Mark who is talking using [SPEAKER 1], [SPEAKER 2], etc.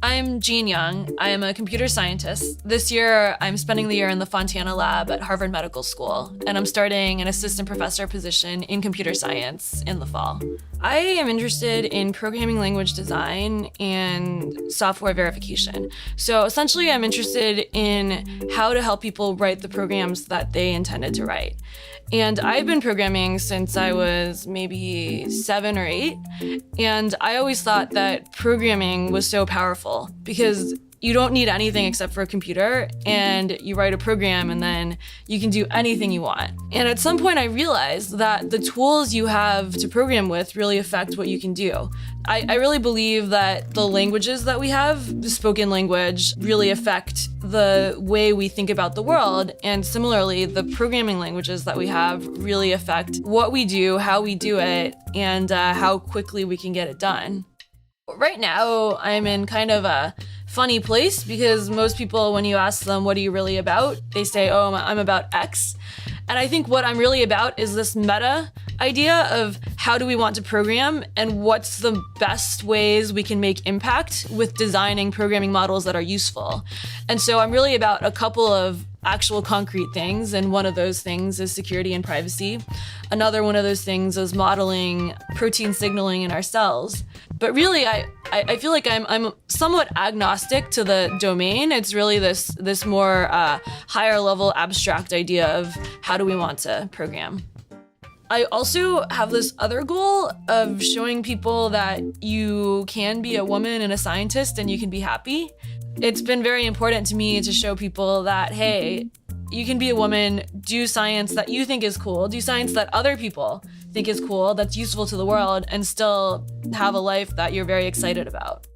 [SPEAKER 1] I'm Jean Young. I am a computer scientist. This year, I'm spending the year in the Fontana Lab at Harvard Medical School, and I'm starting an assistant professor position in computer science in the fall. I am interested in programming language design and software verification. So essentially, I'm interested in how to help people write the programs that they intended to write. And I've been programming since I was maybe 7 or 8. And I always thought that programming was so powerful because you don't need anything except for a computer, and you write a program and then you can do anything you want. And at some point I realized that the tools you have to program with really affect what you can do. I really believe that the languages that we have, the spoken language, really affect the way we think about the world. And similarly, the programming languages that we have really affect what we do, how we do it, and how quickly we can get it done. Right now, I'm in kind of a funny place because most people, when you ask them, what are you really about? They say, oh, I'm about X. And I think what I'm really about is this meta idea of how do we want to program and what's the best ways we can make impact with designing programming models that are useful. And so I'm really about a couple of actual concrete things, and one of those things is security and privacy. Another one of those things is modeling protein signaling in our cells. But really, I feel like I'm somewhat agnostic to the domain. It's really this more higher level abstract idea of how do we want to program. I also have this other goal of showing people that you can be a woman and a scientist and you can be happy. It's been very important to me to show people that, hey, you can be a woman, do science that you think is cool, do science that other people think is cool, that's useful to the world, and still have a life that you're very excited about.